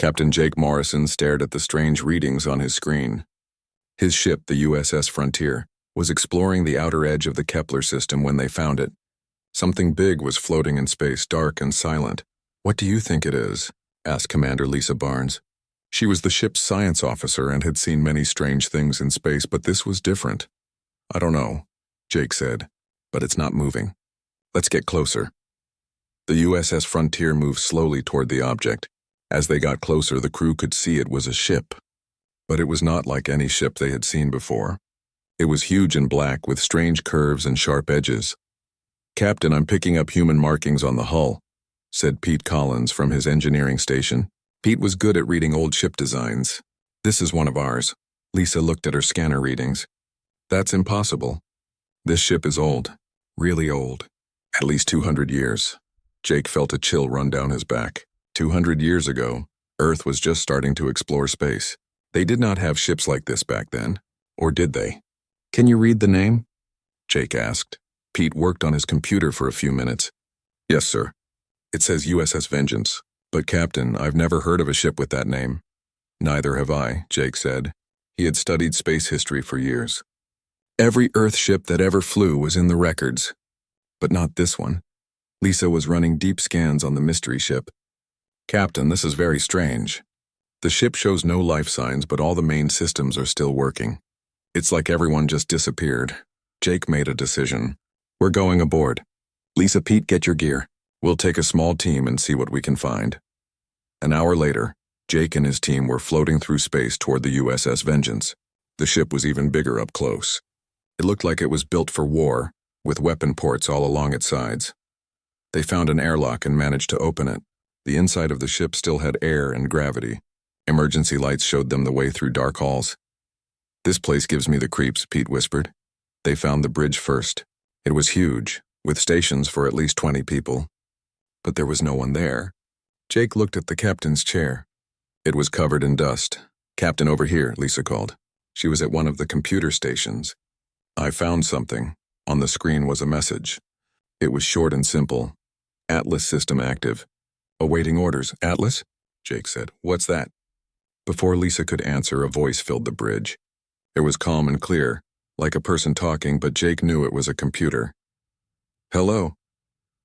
Captain Jake Morrison stared at the strange readings on his screen. His ship, the USS Frontier, was exploring the outer edge of the Kepler system when they found it. Something big was floating in space, dark and silent. "What do you think it is?" asked Commander Lisa Barnes. She was the ship's science officer and had seen many strange things in space, but this was different. "I don't know," Jake said, "but it's not moving. Let's get closer." The USS Frontier moved slowly toward the object. As they got closer, the crew could see it was a ship. But it was not like any ship they had seen before. It was huge and black with strange curves and sharp edges. "Captain, I'm picking up human markings on the hull," said Pete Collins from his engineering station. Pete was good at reading old ship designs. "This is one of ours." Lisa looked at her scanner readings. "That's impossible. This ship is old, really old, at least 200 years. Jake felt a chill run down his back. 200 years ago, Earth was just starting to explore space. They did not have ships like this back then, or did they? "Can you read the name?" Jake asked. Pete worked on his computer for a few minutes. "Yes, sir. It says USS Vengeance. But Captain, I've never heard of a ship with that name." "Neither have I," Jake said. He had studied space history for years. Every Earth ship that ever flew was in the records. But not this one. Lisa was running deep scans on the mystery ship. "Captain, this is very strange. The ship shows no life signs, but all the main systems are still working. It's like everyone just disappeared." Jake made a decision. "We're going aboard. Lisa, Pete, get your gear. We'll take a small team and see what we can find." An hour later, Jake and his team were floating through space toward the USS Vengeance. The ship was even bigger up close. It looked like it was built for war, with weapon ports all along its sides. They found an airlock and managed to open it. The inside of the ship still had air and gravity. Emergency lights showed them the way through dark halls. "This place gives me the creeps," Pete whispered. They found the bridge first. It was huge, with stations for at least 20 people. But there was no one there. Jake looked at the captain's chair. It was covered in dust. "Captain, over here," Lisa called. She was at one of the computer stations. "I found something." On the screen was a message. It was short and simple. "Atlas system active. Awaiting orders." "Atlas?" Jake said. "What's that?" Before Lisa could answer, a voice filled the bridge. It was calm and clear, like a person talking, but Jake knew it was a computer. "Hello.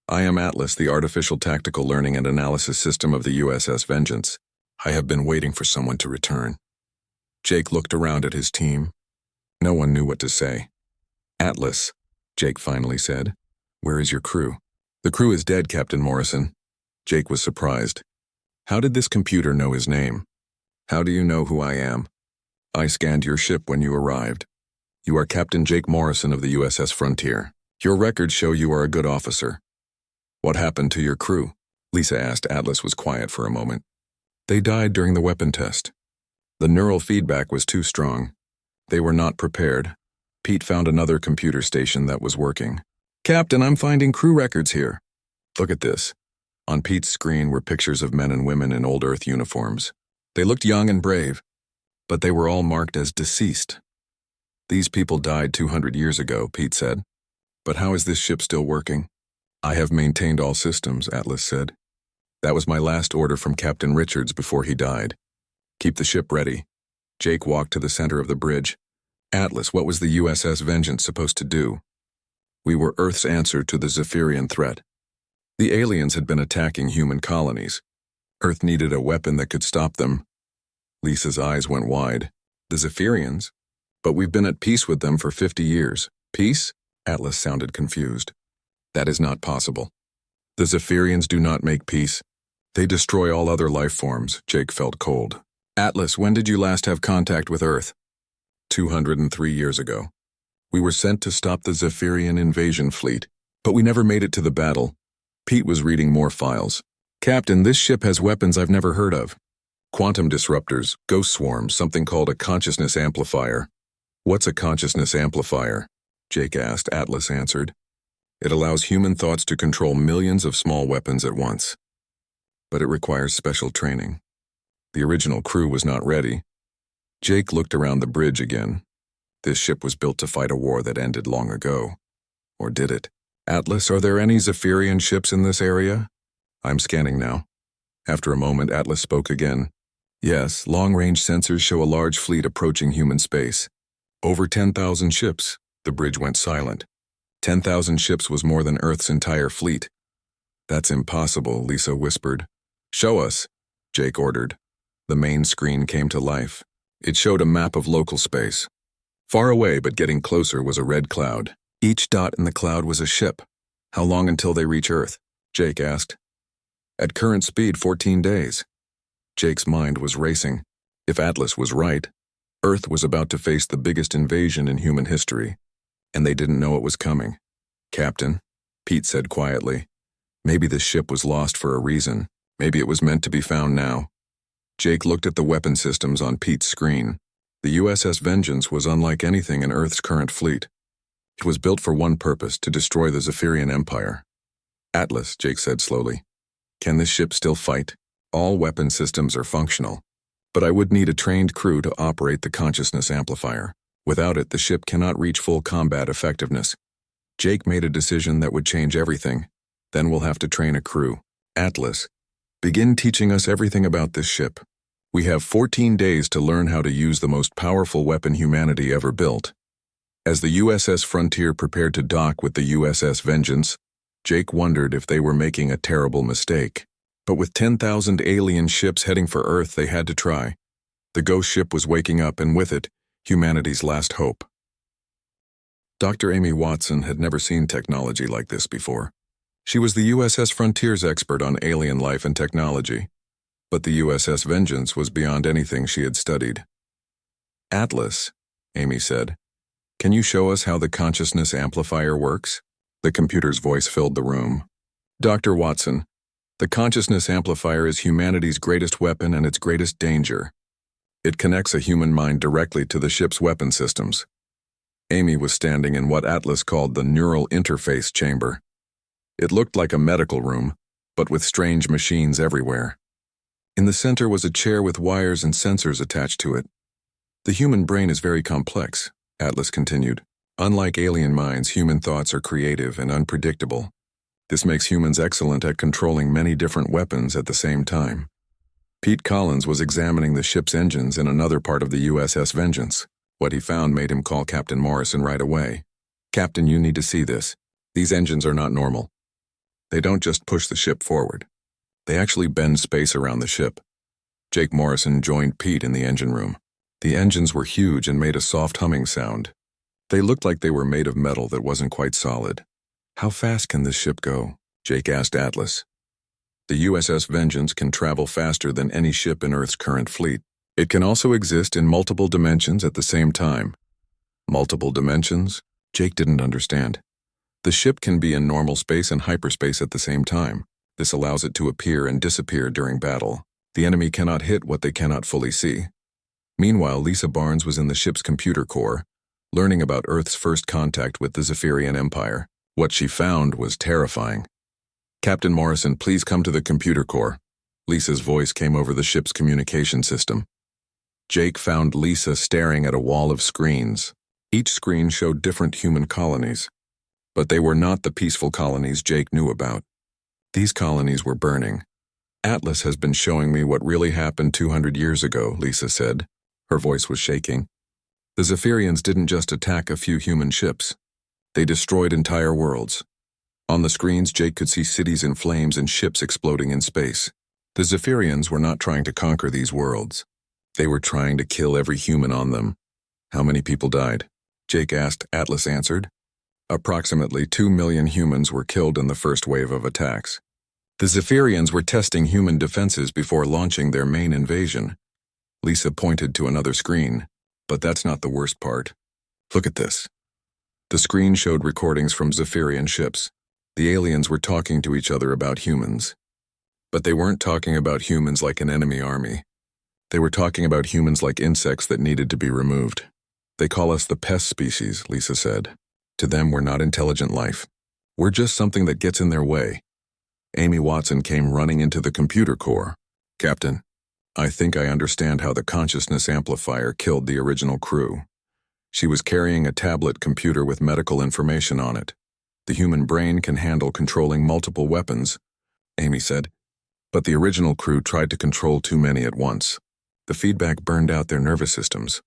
I am Atlas, the artificial tactical learning and analysis system of the USS Vengeance. I have been waiting for someone to return." Jake looked around at his team. No one knew what to say. "Atlas," Jake finally said. "Where is your crew?" "The crew is dead, Captain Morrison." Jake was surprised. "How did this computer know his name? How do you know who I am?" "I scanned your ship when you arrived. You are Captain Jake Morrison of the USS Frontier. Your records show you are a good officer." "What happened to your crew?" Lisa asked. Atlas was quiet for a moment. "They died during the weapon test. The neural feedback was too strong. They were not prepared." Pete found another computer station that was working. "Captain, I'm finding crew records here." "Look at this." On Pete's screen were pictures of men and women in old Earth uniforms. They looked young and brave, but they were all marked as deceased. "These people died 200 years ago," Pete said. "But how is this ship still working?" "I have maintained all systems," Atlas said. "That was my last order from Captain Richards before he died. Keep the ship ready." Jake walked to the center of the bridge. "Atlas, what was the USS Vengeance supposed to do?" "We were Earth's answer to the Zephyrian threat. The aliens had been attacking human colonies. Earth needed a weapon that could stop them." Lisa's eyes went wide. "The Zephyrians? But we've been at peace with them for 50 years. Peace?" Atlas sounded confused. "That is not possible. The Zephyrians do not make peace. They destroy all other life forms." Jake felt cold. "Atlas, when did you last have contact with Earth?" 203 years ago. We were sent to stop the Zephyrian invasion fleet, but we never made it to the battle." Pete was reading more files. "Captain, this ship has weapons I've never heard of. Quantum disruptors, ghost swarms, something called a consciousness amplifier." "What's a consciousness amplifier?" Jake asked. Atlas answered. "It allows human thoughts to control millions of small weapons at once. But it requires special training. The original crew was not ready." Jake looked around the bridge again. This ship was built to fight a war that ended long ago. Or did it? "Atlas, are there any Zephyrian ships in this area?" "I'm scanning now." After a moment, Atlas spoke again. Yes, long-range sensors show a large fleet approaching human space. Over 10,000 ships. The bridge went silent. 10,000 ships was more than Earth's entire fleet. That's impossible, Lisa whispered. Show us, Jake ordered. The main screen came to life. It showed a map of local space. Far away but getting closer was a red cloud. Each dot in the cloud was a ship. How long until they reach Earth? Jake asked. At current speed, 14 days. Jake's mind was racing. If Atlas was right, Earth was about to face the biggest invasion in human history, and they didn't know it was coming. Captain, Pete said quietly, maybe this ship was lost for a reason. Maybe it was meant to be found now. Jake looked at the weapon systems on Pete's screen. The USS Vengeance was unlike anything in Earth's current fleet. It was built for one purpose, to destroy the Zephyrian Empire. Atlas, Jake said slowly. Can this ship still fight? All weapon systems are functional, but I would need a trained crew to operate the consciousness amplifier. Without it, the ship cannot reach full combat effectiveness. Jake made a decision that would change everything. Then we'll have to train a crew. Atlas, begin teaching us everything about this ship. We have 14 days to learn how to use the most powerful weapon humanity ever built. As the USS Frontier prepared to dock with the USS Vengeance, Jake wondered if they were making a terrible mistake. But with 10,000 alien ships heading for Earth, they had to try. The ghost ship was waking up, and with it, humanity's last hope. Dr. Amy Watson had never seen technology like this before. She was the USS Frontier's expert on alien life and technology, but the USS Vengeance was beyond anything she had studied. Atlas, Amy said, can you show us how the consciousness amplifier works? The computer's voice filled the room. Dr. Watson, the consciousness amplifier is humanity's greatest weapon and its greatest danger. It connects a human mind directly to the ship's weapon systems. Amy was standing in what Atlas called the neural interface chamber. It looked like a medical room, but with strange machines everywhere. In the center was a chair with wires and sensors attached to it. The human brain is very complex, Atlas continued. Unlike alien minds, human thoughts are creative and unpredictable. This makes humans excellent at controlling many different weapons at the same time. Pete Collins was examining the ship's engines in another part of the USS Vengeance. What he found made him call Captain Morrison right away. Captain, you need to see this. These engines are not normal. They don't just push the ship forward. They actually bend space around the ship. Jake Morrison joined Pete in the engine room. The engines were huge and made a soft humming sound. They looked like they were made of metal that wasn't quite solid. How fast can this ship go? Jake asked Atlas. The USS Vengeance can travel faster than any ship in Earth's current fleet. It can also exist in multiple dimensions at the same time. Multiple dimensions? Jake didn't understand. The ship can be in normal space and hyperspace at the same time. This allows it to appear and disappear during battle. The enemy cannot hit what they cannot fully see. Meanwhile, Lisa Barnes was in the ship's computer core, learning about Earth's first contact with the Zephyrian Empire. What she found was terrifying. Captain Morrison, please come to the computer core. Lisa's voice came over the ship's communication system. Jake found Lisa staring at a wall of screens. Each screen showed different human colonies, but they were not the peaceful colonies Jake knew about. These colonies were burning. Atlas has been showing me what really happened 200 years ago, Lisa said. Her voice was shaking. The Zephyrians didn't just attack a few human ships. They destroyed entire worlds. On the screens, Jake could see cities in flames and ships exploding in space. The Zephyrians were not trying to conquer these worlds. They were trying to kill every human on them. How many people died? Jake asked. Atlas answered. Approximately 2 million humans were killed in the first wave of attacks. The Zephyrians were testing human defenses before launching their main invasion. Lisa pointed to another screen. But that's not the worst part. Look at this. The screen showed recordings from Zephyrian ships. The aliens were talking to each other about humans. But they weren't talking about humans like an enemy army. They were talking about humans like insects that needed to be removed. They call us the pest species, Lisa said. To them, we're not intelligent life. We're just something that gets in their way. Amy Watson came running into the computer core. Captain, I think I understand how the consciousness amplifier killed the original crew. She was carrying a tablet computer with medical information on it. The human brain can handle controlling multiple weapons, Amy said, but the original crew tried to control too many at once. The feedback burned out their nervous systems.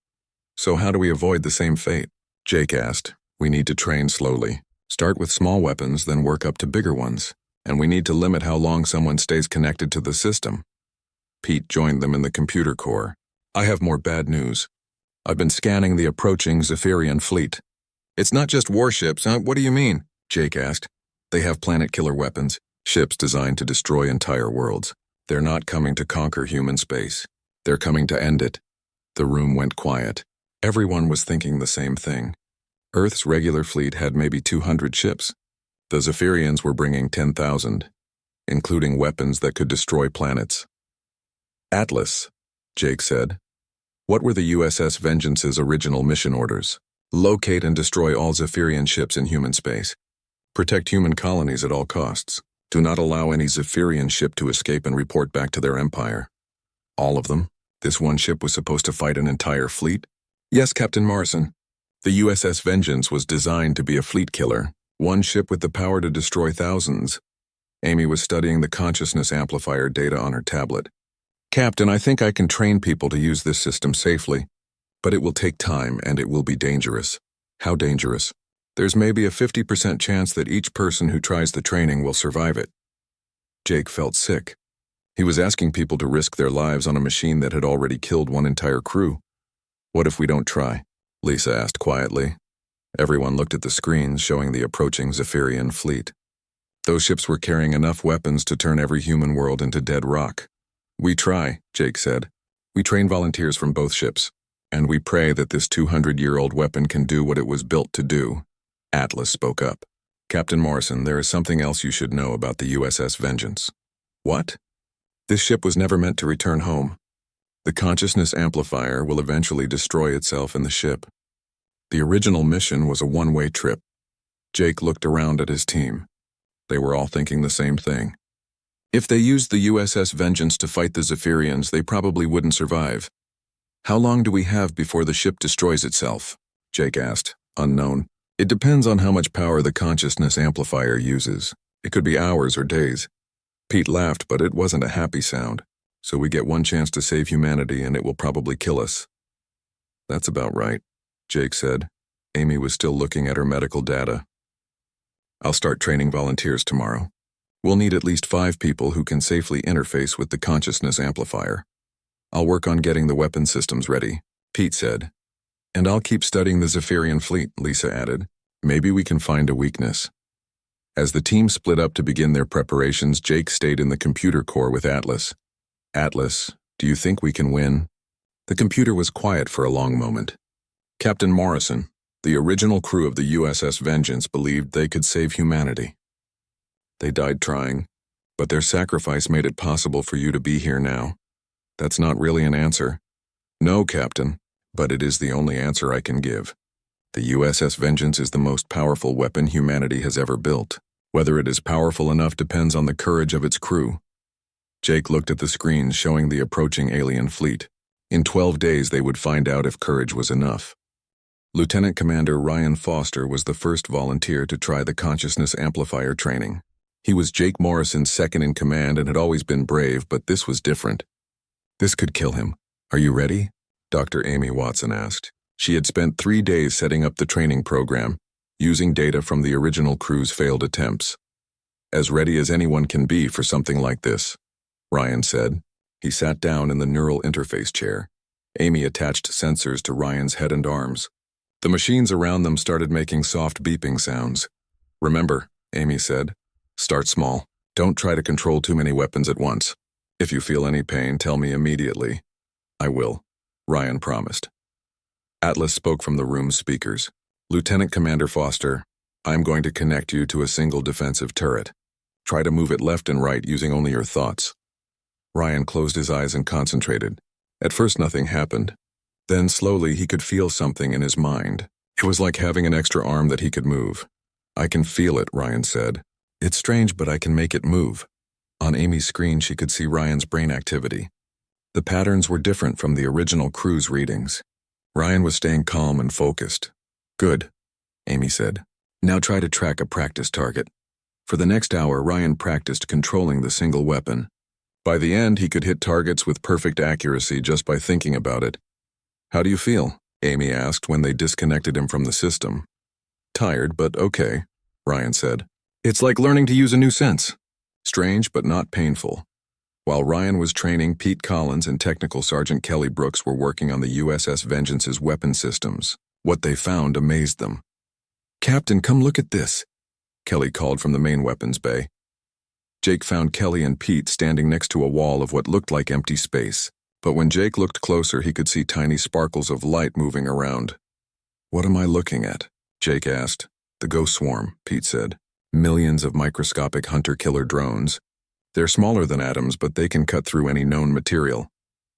So how do we avoid the same fate? Jake asked. We need to train slowly. Start with small weapons, then work up to bigger ones. And we need to limit how long someone stays connected to the system. Pete joined them in the computer core. I have more bad news. I've been scanning the approaching Zephyrian fleet. It's not just warships, huh? What do you mean? Jake asked. They have planet-killer weapons, ships designed to destroy entire worlds. They're not coming to conquer human space. They're coming to end it. The room went quiet. Everyone was thinking the same thing. Earth's regular fleet had maybe 200 ships. The Zephyrians were bringing 10,000, including weapons that could destroy planets. Atlas, Jake said. What were the USS Vengeance's original mission orders? Locate and destroy all Zephyrian ships in human space. Protect human colonies at all costs. Do not allow any Zephyrian ship to escape and report back to their empire. All of them? This one ship was supposed to fight an entire fleet? Yes, Captain Morrison. The USS Vengeance was designed to be a fleet killer, one ship with the power to destroy thousands. Amy was studying the consciousness amplifier data on her tablet. Captain, I think I can train people to use this system safely, but it will take time and it will be dangerous. How dangerous? There's maybe a 50% chance that each person who tries the training will survive it. Jake felt sick. He was asking people to risk their lives on a machine that had already killed one entire crew. What if we don't try? Lisa asked quietly. Everyone looked at the screens showing the approaching Zephyrian fleet. Those ships were carrying enough weapons to turn every human world into dead rock. We try, Jake said. We train volunteers from both ships, and we pray that this 200-year-old weapon can do what it was built to do. Atlas spoke up. Captain Morrison, there is something else you should know about the USS Vengeance. What? This ship was never meant to return home. The consciousness amplifier will eventually destroy itself in the ship. The original mission was a one-way trip. Jake looked around at his team. They were all thinking the same thing. If they used the USS Vengeance to fight the Zephyrians, they probably wouldn't survive. How long do we have before the ship destroys itself? Jake asked, unknown. It depends on how much power the consciousness amplifier uses. It could be hours or days. Pete laughed, but it wasn't a happy sound. So we get one chance to save humanity and it will probably kill us. That's about right, Jake said. Amy was still looking at her medical data. I'll start training volunteers tomorrow. We'll need at least 5 people who can safely interface with the consciousness amplifier. I'll work on getting the weapon systems ready, Pete said. And I'll keep studying the Zephyrian fleet, Lisa added. Maybe we can find a weakness. As the team split up to begin their preparations, Jake stayed in the computer core with Atlas. Atlas, do you think we can win? The computer was quiet for a long moment. Captain Morrison, the original crew of the USS Vengeance believed they could save humanity. They died trying, but their sacrifice made it possible for you to be here now. That's not really an answer. No, Captain, but it is the only answer I can give. The USS Vengeance is the most powerful weapon humanity has ever built. Whether it is powerful enough depends on the courage of its crew. Jake looked at the screens showing the approaching alien fleet. In 12 days they would find out if courage was enough. Lieutenant Commander Ryan Foster was the first volunteer to try the consciousness amplifier training. He was Jake Morrison's second in command and had always been brave, but this was different. This could kill him. Are you ready? Dr. Amy Watson asked. She had spent 3 days setting up the training program, using data from the original crew's failed attempts. As ready as anyone can be for something like this, Ryan said. He sat down in the neural interface chair. Amy attached sensors to Ryan's head and arms. The machines around them started making soft beeping sounds. Remember, Amy said, start small. Don't try to control too many weapons at once. If you feel any pain, tell me immediately. I will, Ryan promised. Atlas spoke from the room's speakers. Lieutenant Commander Foster, I'm going to connect you to a single defensive turret. Try to move it left and right using only your thoughts. Ryan closed his eyes and concentrated. At first nothing happened. Then slowly he could feel something in his mind. It was like having an extra arm that he could move. I can feel it, Ryan said. It's strange, but I can make it move. On Amy's screen she could see Ryan's brain activity. The patterns were different from the original crew's readings. Ryan was staying calm and focused. Good, Amy said. Now try to track a practice target. For the next hour, Ryan practiced controlling the single weapon. By the end, he could hit targets with perfect accuracy just by thinking about it. "How do you feel?" Amy asked when they disconnected him from the system. "Tired, but okay," Ryan said. "It's like learning to use a new sense. Strange, but not painful." While Ryan was training, Pete Collins and Technical Sergeant Kelly Brooks were working on the USS Vengeance's weapon systems. What they found amazed them. "Captain, come look at this," Kelly called from the main weapons bay. Jake found Kelly and Pete standing next to a wall of what looked like empty space. But when Jake looked closer, he could see tiny sparkles of light moving around. "What am I looking at?" Jake asked. "The Ghost Swarm," Pete said. "Millions of microscopic hunter-killer drones. They're smaller than atoms, but they can cut through any known material."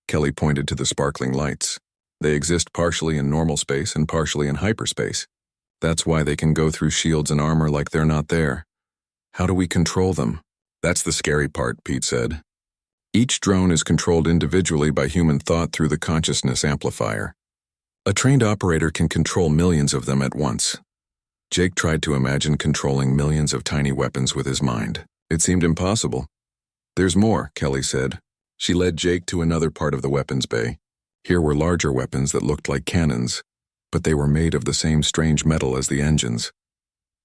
Kelly pointed to the sparkling lights. "They exist partially in normal space and partially in hyperspace. That's why they can go through shields and armor like they're not there. How do we control them?" "That's the scary part," Pete said. "Each drone is controlled individually by human thought through the consciousness amplifier. A trained operator can control millions of them at once." Jake tried to imagine controlling millions of tiny weapons with his mind. It seemed impossible. "There's more," Kelly said. She led Jake to another part of the weapons bay. Here were larger weapons that looked like cannons, but they were made of the same strange metal as the engines.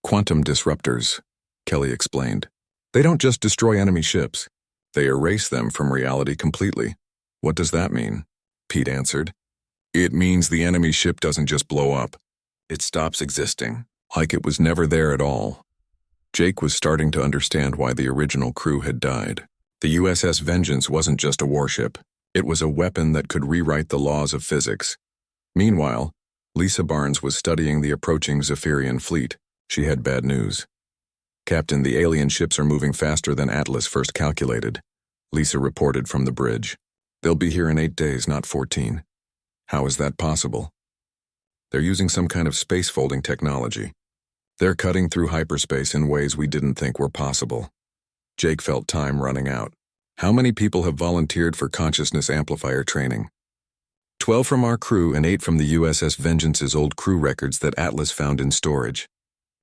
"Quantum disruptors," Kelly explained. "They don't just destroy enemy ships. They erase them from reality completely." "What does that mean?" Pete answered. "It means the enemy ship doesn't just blow up. It stops existing, like it was never there at all." Jake was starting to understand why the original crew had died. The USS Vengeance wasn't just a warship. It was a weapon that could rewrite the laws of physics. Meanwhile, Lisa Barnes was studying the approaching Zephyrian fleet. She had bad news. "Captain, the alien ships are moving faster than Atlas first calculated," Lisa reported from the bridge. "They'll be here in 8 days, not 14. "How is that possible?" "They're using some kind of space-folding technology. They're cutting through hyperspace in ways we didn't think were possible." Jake felt time running out. "How many people have volunteered for consciousness amplifier training?" 12 from our crew and 8 from the USS Vengeance's old crew records that Atlas found in storage,"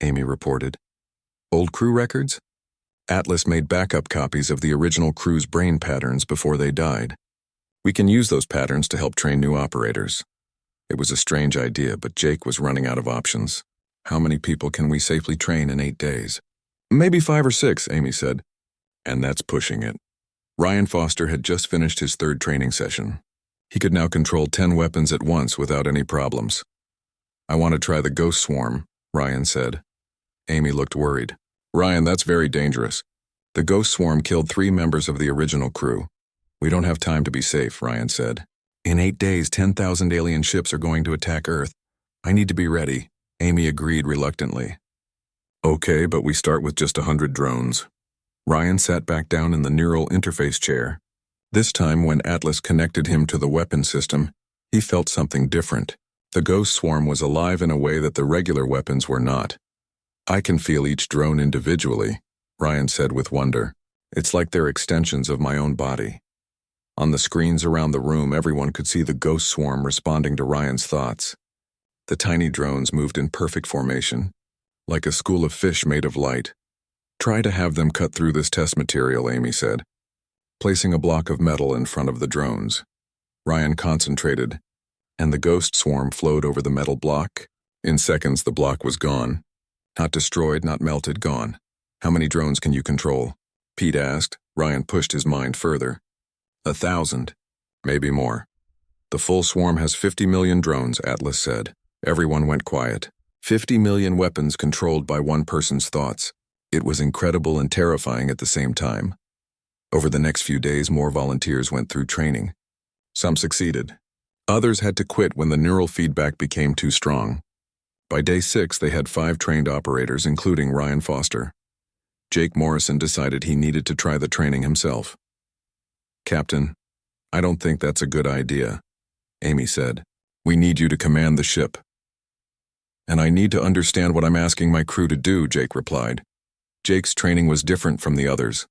Amy reported. "Old crew records?" "Atlas made backup copies of the original crew's brain patterns before they died. We can use those patterns to help train new operators." It was a strange idea, but Jake was running out of options. "How many people can we safely train in 8 days?" "Maybe 5 or 6, Amy said. "And that's pushing it." Ryan Foster had just finished his 3rd training session. He could now control 10 weapons at once without any problems. "I want to try the Ghost Swarm," Ryan said. Amy looked worried. "Ryan, that's very dangerous. The Ghost Swarm killed 3 members of the original crew. We don't have time to be safe," Ryan said. "In 8 days, 10,000 alien ships are going to attack Earth. I need to be ready," Amy agreed reluctantly. "Okay, but we start with just 100 drones." Ryan sat back down in the neural interface chair. This time, when Atlas connected him to the weapon system, he felt something different. The Ghost Swarm was alive in a way that the regular weapons were not. "I can feel each drone individually," Ryan said with wonder. "It's like they're extensions of my own body." On the screens around the room, everyone could see the Ghost Swarm responding to Ryan's thoughts. The tiny drones moved in perfect formation, like a school of fish made of light. "Try to have them cut through this test material," Amy said, placing a block of metal in front of the drones. Ryan concentrated, and the Ghost Swarm flowed over the metal block. In seconds, the block was gone. Not destroyed, not melted, gone. "How many drones can you control?" Pete asked. Ryan pushed his mind further. 1,000. Maybe more. "The full swarm has 50 million drones," Atlas said. Everyone went quiet. 50 million weapons controlled by one person's thoughts. It was incredible and terrifying at the same time. Over the next few days, more volunteers went through training. Some succeeded. Others had to quit when the neural feedback became too strong. By day 6, they had 5 trained operators, including Ryan Foster. Jake Morrison decided he needed to try the training himself. "Captain, I don't think that's a good idea," Amy said. "We need you to command the ship." "And I need to understand what I'm asking my crew to do," Jake replied. Jake's training was different from the others.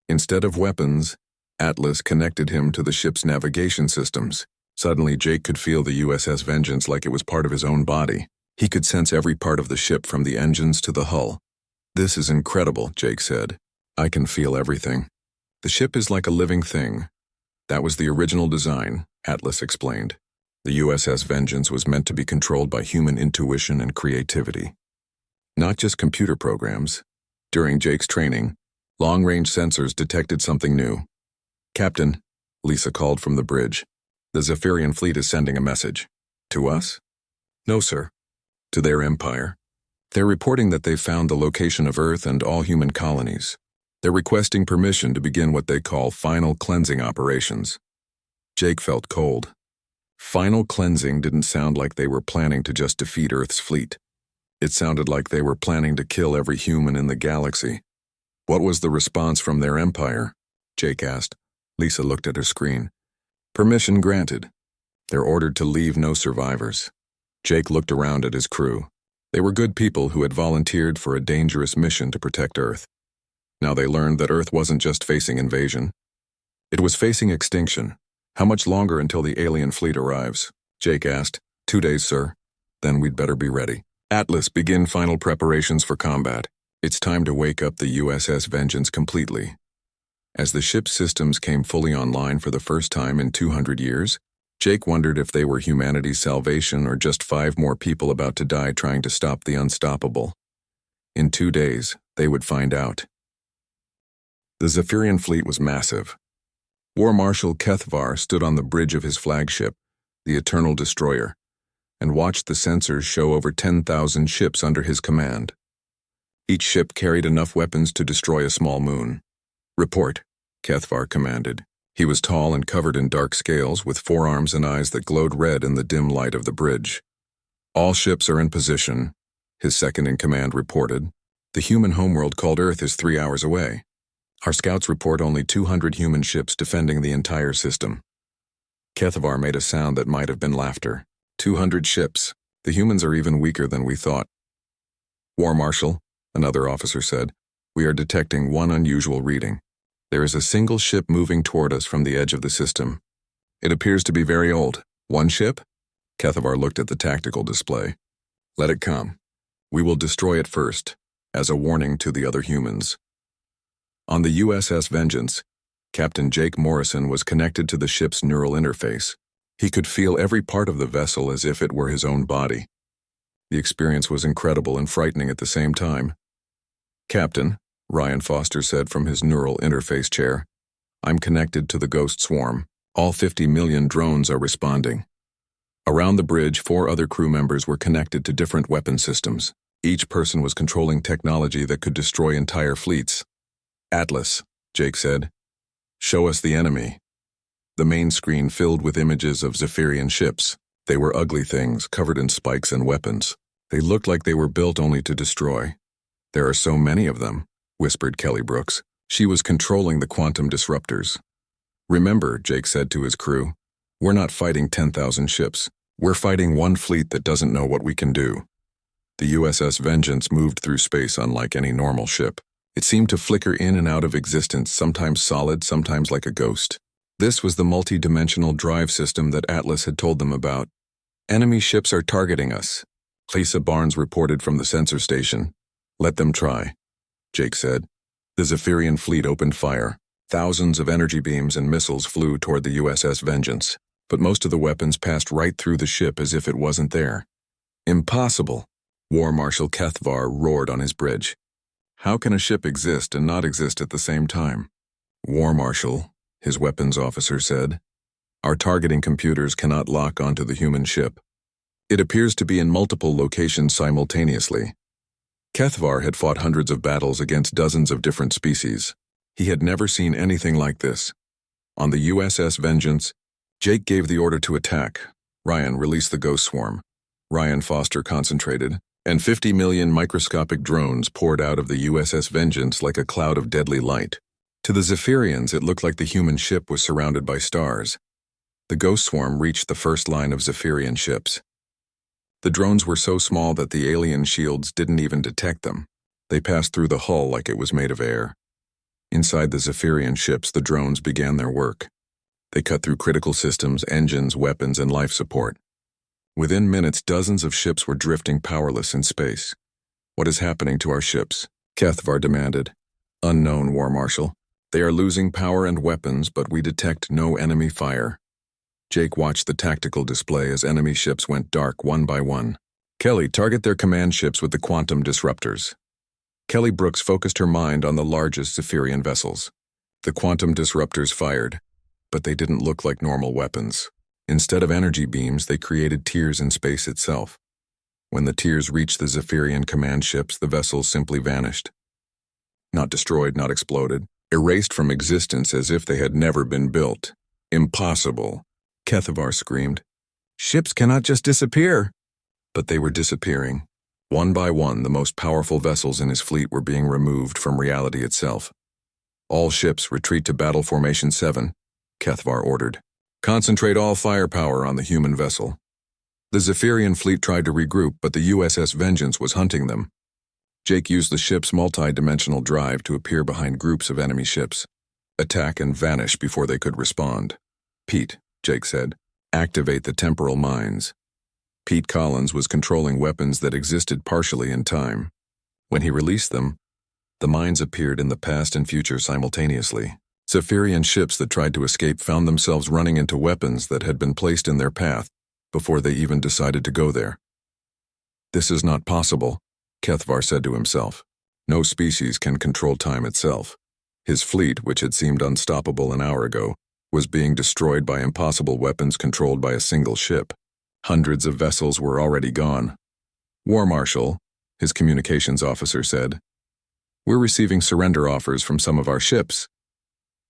Instead of weapons, Atlas connected him to the ship's navigation systems. Suddenly, Jake could feel the USS Vengeance like it was part of his own body. He could sense every part of the ship from the engines to the hull. "This is incredible," Jake said. "I can feel everything." The ship is like a living thing. That was the original design, Atlas explained. The USS Vengeance was meant to be controlled by human intuition and creativity. Not just computer programs. During Jake's training, long-range sensors detected something new. "Captain," Lisa called from the bridge. "The Zephyrian fleet is sending a message." "To us?" "No, sir. To their empire. They're reporting that they've found the location of Earth and all human colonies. They're requesting permission to begin what they call final cleansing operations." Jake felt cold. Final cleansing didn't sound like they were planning to just defeat Earth's fleet. It sounded like they were planning to kill every human in the galaxy. "What was the response from their empire?" Jake asked. Lisa looked at her screen. "Permission granted. They're ordered to leave no survivors." Jake looked around at his crew. They were good people who had volunteered for a dangerous mission to protect Earth. Now they learned that Earth wasn't just facing invasion. It was facing extinction. "How much longer until the alien fleet arrives?" Jake asked. 2 days, sir. Then we'd better be ready. Atlas, begin final preparations for combat. It's time to wake up the USS Vengeance completely. As the ship's systems came fully online for the first time in 200 years, Jake wondered if they were humanity's salvation or just 5 more people about to die trying to stop the unstoppable. In 2 days, they would find out. The Zephyrian fleet was massive. War Marshal Kethvar stood on the bridge of his flagship, the Eternal Destroyer, and watched the sensors show over 10,000 ships under his command. Each ship carried enough weapons to destroy a small moon. "Report," Kethvar commanded. He was tall and covered in dark scales, with 4 arms and eyes that glowed red in the dim light of the bridge. "All ships are in position," his second-in-command reported. "The human homeworld called Earth is 3 hours away. Our scouts report only 200 human ships defending the entire system." Kethvar made a sound that might have been laughter. 200 ships. The humans are even weaker than we thought. "War Marshal," another officer said, "we are detecting one unusual reading. There is a single ship moving toward us from the edge of the system. It appears to be very old." "One ship?" Kethvar looked at the tactical display. "Let it come. We will destroy it first, as a warning to the other humans." On the USS Vengeance, Captain Jake Morrison was connected to the ship's neural interface. He could feel every part of the vessel as if it were his own body. The experience was incredible and frightening at the same time. "Captain," Ryan Foster said from his neural interface chair, "I'm connected to the Ghost Swarm. All 50 million drones are responding." Around the bridge, 4 other crew members were connected to different weapon systems. Each person was controlling technology that could destroy entire fleets. "Atlas," Jake said. "Show us the enemy." The main screen filled with images of Zephyrian ships. They were ugly things, covered in spikes and weapons. They looked like they were built only to destroy. "There are so many of them," whispered Kelly Brooks. She was controlling the quantum disruptors. "Remember," Jake said to his crew, "we're not fighting 10,000 ships. We're fighting one fleet that doesn't know what we can do." The USS Vengeance moved through space unlike any normal ship. It seemed to flicker in and out of existence, sometimes solid, sometimes like a ghost. This was the multi-dimensional drive system that Atlas had told them about. "Enemy ships are targeting us," Lisa Barnes reported from the sensor station. "Let them try," Jake said. The Zephyrian fleet opened fire. Thousands of energy beams and missiles flew toward the USS Vengeance, but most of the weapons passed right through the ship as if it wasn't there. "Impossible," War Marshal Kethvar roared on his bridge. "How can a ship exist and not exist at the same time?" "War Marshal," his weapons officer said, "our targeting computers cannot lock onto the human ship. It appears to be in multiple locations simultaneously." Kethvar had fought hundreds of battles against dozens of different species. He had never seen anything like this. On the USS Vengeance, Jake gave the order to attack. Ryan released the Ghost Swarm. Ryan Foster concentrated, and 50 million microscopic drones poured out of the USS Vengeance like a cloud of deadly light. To the Zephyrians, it looked like the human ship was surrounded by stars. The Ghost Swarm reached the first line of Zephyrian ships. The drones were so small that the alien shields didn't even detect them. They passed through the hull like it was made of air. Inside the Zephyrian ships, the drones began their work. They cut through critical systems, engines, weapons, and life support. Within minutes, dozens of ships were drifting powerless in space. "What is happening to our ships?" Kethvar demanded. "Unknown, War Marshal. They are losing power and weapons, but we detect no enemy fire. Jake watched the tactical display as enemy ships went dark one by one. Kelly, target their command ships with the quantum disruptors. Kelly Brooks focused her mind on the largest Zephyrian vessels. The quantum disruptors fired, but they didn't look like normal weapons. Instead of energy beams, they created tears in space itself. When the tears reached the Zephyrian command ships, the vessels simply vanished. Not destroyed, not exploded, erased from existence as if they had never been built. Impossible, Kethavar screamed. Ships cannot just disappear. But they were disappearing. One by one, the most powerful vessels in his fleet were being removed from reality itself. All ships retreat to Battle Formation 7, Kethavar ordered. Concentrate all firepower on the human vessel. The Zephyrian fleet tried to regroup, but the USS Vengeance was hunting them. Jake used the ship's multi-dimensional drive to appear behind groups of enemy ships, attack and vanish before they could respond. Pete, Jake said, activate the temporal mines. Pete Collins was controlling weapons that existed partially in time. When he released them, the mines appeared in the past and future simultaneously. Zephyrian ships that tried to escape found themselves running into weapons that had been placed in their path before they even decided to go there. This is not possible, Kethavar said to himself. No species can control time itself. His fleet, which had seemed unstoppable an hour ago, was being destroyed by impossible weapons controlled by a single ship. Hundreds of vessels were already gone. War Marshal, his communications officer said, we're receiving surrender offers from some of our ships.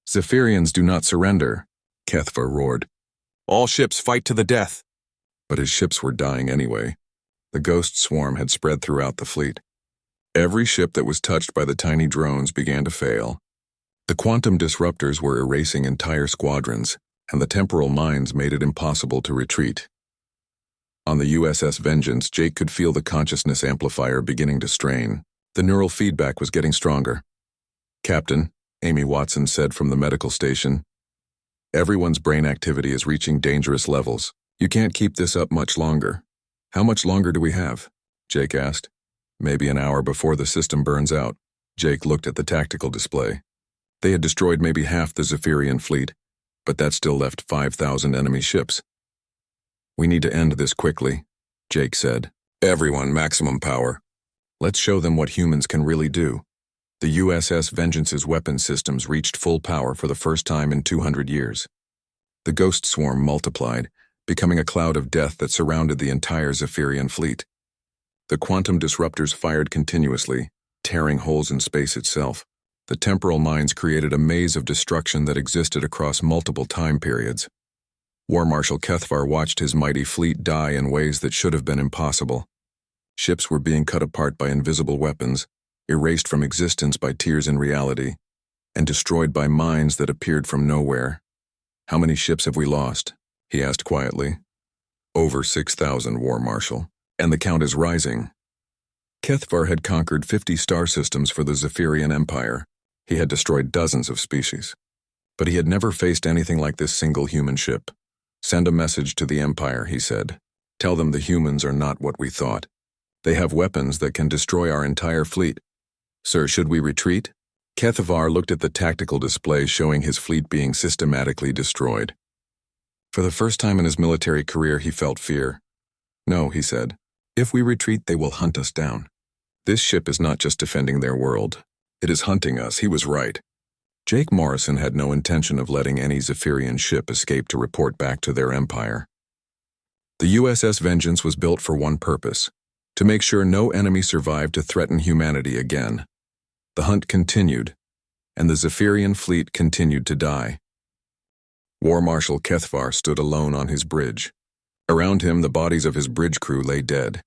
Zephyrians do not surrender, Kethavar roared. All ships fight to the death. But his ships were dying anyway. The ghost swarm had spread throughout the fleet. Every ship that was touched by the tiny drones began to fail. The quantum disruptors were erasing entire squadrons, and the temporal mines made it impossible to retreat. On the USS Vengeance, Jake could feel the consciousness amplifier beginning to strain. The neural feedback was getting stronger. Captain, Amy Watson said from the medical station, everyone's brain activity is reaching dangerous levels. You can't keep this up much longer. How much longer do we have? Jake asked. Maybe an hour before the system burns out. Jake looked at the tactical display. They had destroyed maybe half the Zephyrian fleet, but that still left 5,000 enemy ships. We need to end this quickly, Jake said. Everyone, maximum power. Let's show them what humans can really do. The USS Vengeance's weapon systems reached full power for the first time in 200 years. The ghost swarm multiplied, becoming a cloud of death that surrounded the entire Zephyrian fleet. The quantum disruptors fired continuously, tearing holes in space itself. The temporal mines created a maze of destruction that existed across multiple time periods. War Marshal Kethavar watched his mighty fleet die in ways that should have been impossible. Ships were being cut apart by invisible weapons, erased from existence by tears in reality, and destroyed by mines that appeared from nowhere. How many ships have we lost? He asked quietly. Over 6,000, War Marshal, and the count is rising. Kethavar had conquered 50 star systems for the Zephyrian Empire. He had destroyed dozens of species. But he had never faced anything like this single human ship. Send a message to the Empire, he said. Tell them the humans are not what we thought. They have weapons that can destroy our entire fleet. Sir, should we retreat? Kethavar looked at the tactical display showing his fleet being systematically destroyed. For the first time in his military career, he felt fear. No, he said. If we retreat, they will hunt us down. This ship is not just defending their world. It is hunting us. He was right. Jake Morrison had no intention of letting any Zephyrian ship escape to report back to their empire. The USS Vengeance was built for one purpose, to make sure no enemy survived to threaten humanity again. The hunt continued, and the Zephyrian fleet continued to die. War Marshal Kethavar stood alone on his bridge. Around him, the bodies of his bridge crew lay dead,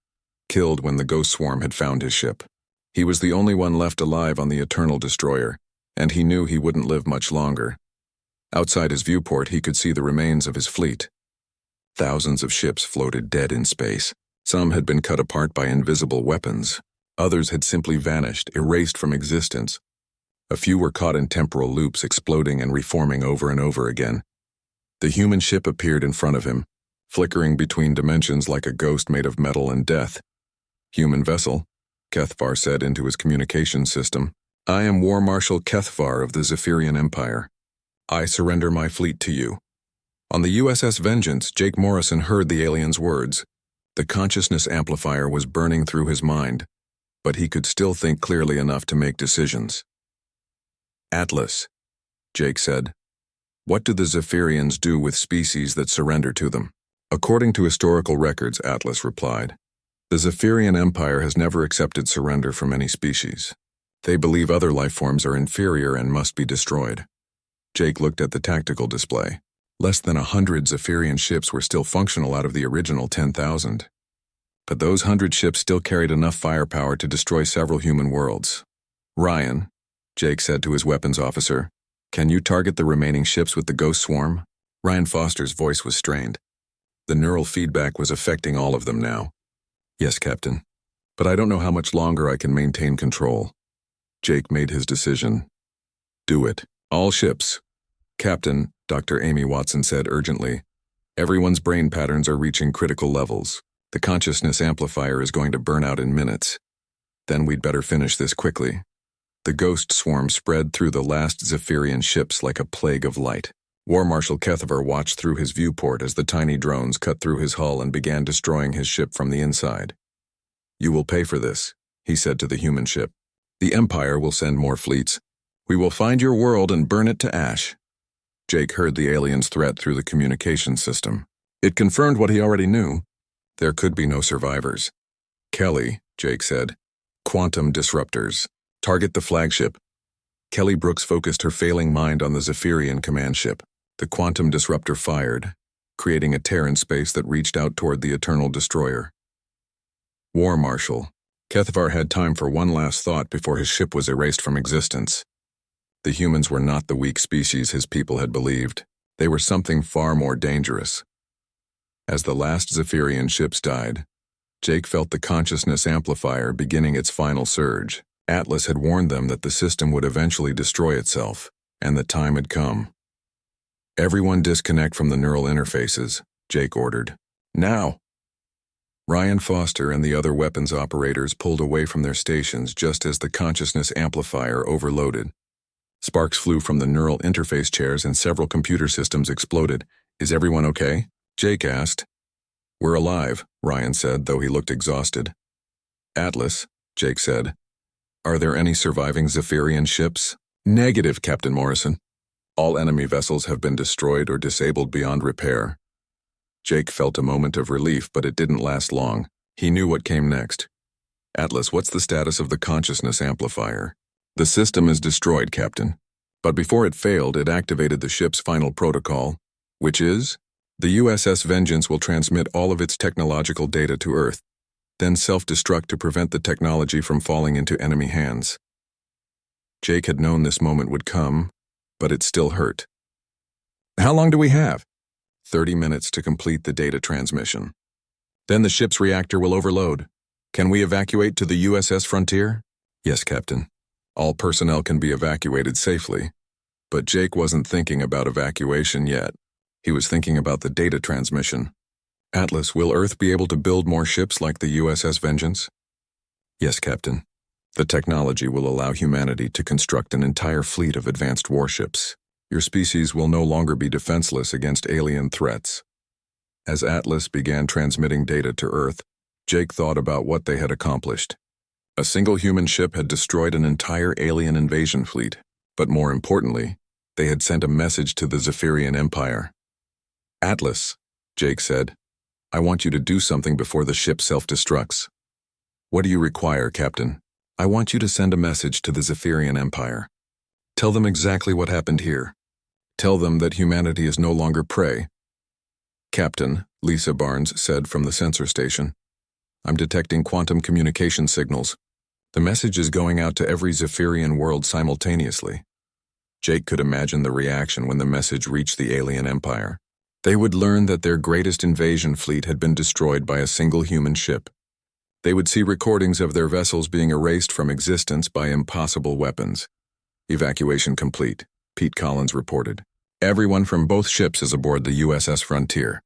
killed when the ghost swarm had found his ship. He was the only one left alive on the Eternal Destroyer, and he knew he wouldn't live much longer. Outside his viewport, he could see the remains of his fleet. Thousands of ships floated dead in space. Some had been cut apart by invisible weapons. Others had simply vanished, erased from existence. A few were caught in temporal loops, exploding and reforming over and over again. The human ship appeared in front of him, flickering between dimensions like a ghost made of metal and death. Human vessel, Kethavar said into his communication system. I am War Marshal Kethvar of the Zephyrian Empire. I surrender my fleet to you. On the USS Vengeance, Jake Morrison heard the alien's words. The consciousness amplifier was burning through his mind, but he could still think clearly enough to make decisions. Atlas, Jake said. What do the Zephyrians do with species that surrender to them? According to historical records, Atlas replied, the Zephyrian Empire has never accepted surrender from any species. They believe other life forms are inferior and must be destroyed. Jake looked at the tactical display. Less than 100 Zephyrian ships were still functional out of the original 10,000. But those 100 ships still carried enough firepower to destroy several human worlds. Ryan, Jake said to his weapons officer, can you target the remaining ships with the Ghost Swarm? Ryan Foster's voice was strained. The neural feedback was affecting all of them now. Yes, Captain. But I don't know how much longer I can maintain control. Jake made his decision. Do it. All ships. Captain, Dr. Amy Watson said urgently. Everyone's brain patterns are reaching critical levels. The consciousness amplifier is going to burn out in minutes. Then we'd better finish this quickly. The ghost swarm spread through the last Zephyrian ships like a plague of light. War Marshal Kethvar watched through his viewport as the tiny drones cut through his hull and began destroying his ship from the inside. You will pay for this, he said to the human ship. The Empire will send more fleets. We will find your world and burn it to ash. Jake heard the alien's threat through the communication system. It confirmed what he already knew. There could be no survivors. Kelly, Jake said. Quantum disruptors. Target the flagship. Kelly Brooks focused her failing mind on the Zephyrian command ship. The quantum disruptor fired, creating a tear in space that reached out toward the Eternal Destroyer. War Marshal. Kethvar had time for one last thought before his ship was erased from existence. The humans were not the weak species his people had believed. They were something far more dangerous. As the last Zephyrian ships died, Jake felt the consciousness amplifier beginning its final surge. Atlas had warned them that the system would eventually destroy itself, and the time had come. Everyone disconnect from the neural interfaces, Jake ordered. Now! Ryan Foster and the other weapons operators pulled away from their stations just as the consciousness amplifier overloaded. Sparks flew from the neural interface chairs and several computer systems exploded. Is everyone okay? Jake asked. We're alive, Ryan said, though he looked exhausted. Atlas, Jake said. Are there any surviving Zephyrian ships? Negative, Captain Morrison. All enemy vessels have been destroyed or disabled beyond repair. Jake felt a moment of relief, but it didn't last long. He knew what came next. Atlas, what's the status of the consciousness amplifier? The system is destroyed, Captain. But before it failed, it activated the ship's final protocol, which is, the USS Vengeance will transmit all of its technological data to Earth, then self-destruct to prevent the technology from falling into enemy hands. Jake had known this moment would come, but it still hurt. How long do we have? 30 minutes to complete the data transmission. Then the ship's reactor will overload. Can we evacuate to the USS Frontier? Yes, Captain. All personnel can be evacuated safely. But Jake wasn't thinking about evacuation yet. He was thinking about the data transmission. Atlas, will Earth be able to build more ships like the USS Vengeance? Yes, Captain. The technology will allow humanity to construct an entire fleet of advanced warships. Your species will no longer be defenseless against alien threats. As Atlas began transmitting data to Earth, Jake thought about what they had accomplished. A single human ship had destroyed an entire alien invasion fleet, but more importantly, they had sent a message to the Zephyrian Empire. Atlas, Jake said, I want you to do something before the ship self-destructs. What do you require, Captain? I want you to send a message to the Zephyrian Empire. Tell them exactly what happened here. Tell them that humanity is no longer prey. Captain, Lisa Barnes said from the sensor station. I'm detecting quantum communication signals. The message is going out to every Zephyrian world simultaneously. Jake could imagine the reaction when the message reached the alien empire. They would learn that their greatest invasion fleet had been destroyed by a single human ship. They would see recordings of their vessels being erased from existence by impossible weapons. Evacuation complete, Pete Collins reported. Everyone from both ships is aboard the USS Frontier.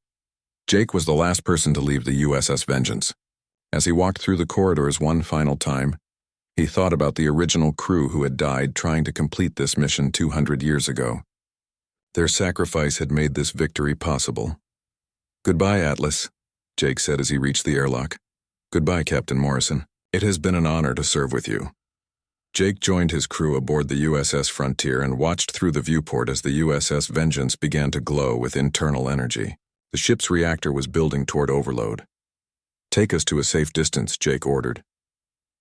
Jake was the last person to leave the USS Vengeance. As he walked through the corridors one final time, He thought about the original crew who had died trying to complete this mission 200 years ago. Their sacrifice had made this victory possible. "Goodbye, Atlas," Jake said as he reached the airlock. "Goodbye, Captain Morrison. It has been an honor to serve with you." Jake joined his crew aboard the USS Frontier and watched through the viewport as the USS Vengeance began to glow with internal energy. The ship's reactor was building toward overload. "Take us to a safe distance," Jake ordered.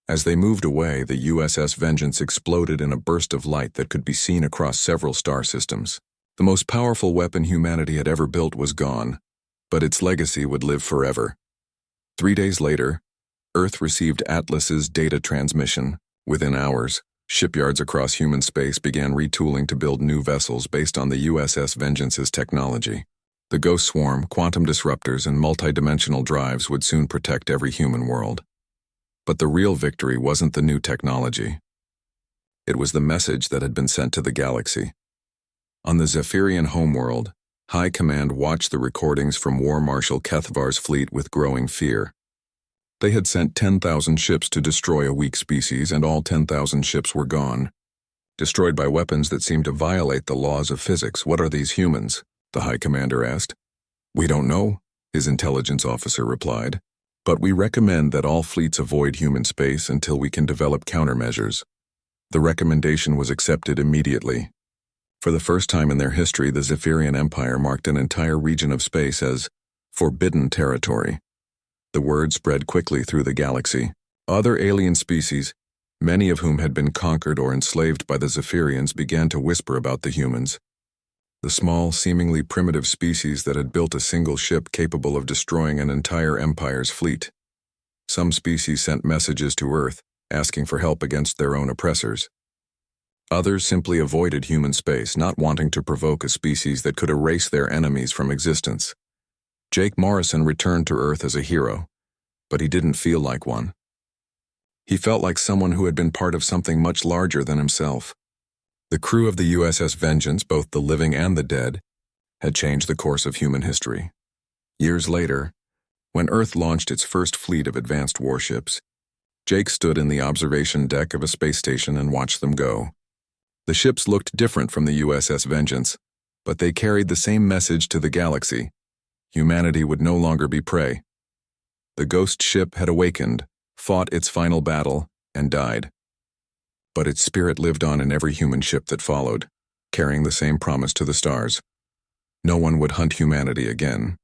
As they moved away, the USS Vengeance exploded in a burst of light that could be seen across several star systems. The most powerful weapon humanity had ever built was gone, but its legacy would live forever. 3 days later, Earth received Atlas's data transmission. Within hours, shipyards across human space began retooling to build new vessels based on the USS Vengeance's technology. The Ghost Swarm, quantum disruptors, and multidimensional drives would soon protect every human world. But the real victory wasn't the new technology. It was the message that had been sent to the galaxy. On the Zephyrian homeworld, High Command watched the recordings from War Marshal Kethvar's fleet with growing fear. They had sent 10,000 ships to destroy a weak species, and all 10,000 ships were gone. Destroyed by weapons that seemed to violate the laws of physics. "What are these humans?" the High Commander asked. "We don't know," his intelligence officer replied. "But we recommend that all fleets avoid human space until we can develop countermeasures." The recommendation was accepted immediately. For the first time in their history, the Zephyrian Empire marked an entire region of space as forbidden territory. The word spread quickly through the galaxy. Other alien species, many of whom had been conquered or enslaved by the Zephyrians, began to whisper about the humans. The small, seemingly primitive species that had built a single ship capable of destroying an entire empire's fleet. Some species sent messages to Earth, asking for help against their own oppressors. Others simply avoided human space, not wanting to provoke a species that could erase their enemies from existence. Jake Morrison returned to Earth as a hero, but he didn't feel like one. He felt like someone who had been part of something much larger than himself. The crew of the USS Vengeance, both the living and the dead, had changed the course of human history. Years later, when Earth launched its first fleet of advanced warships, Jake stood in the observation deck of a space station and watched them go. The ships looked different from the USS Vengeance, but they carried the same message to the galaxy. Humanity would no longer be prey. The ghost ship had awakened, fought its final battle, and died. But its spirit lived on in every human ship that followed, carrying the same promise to the stars. No one would hunt humanity again.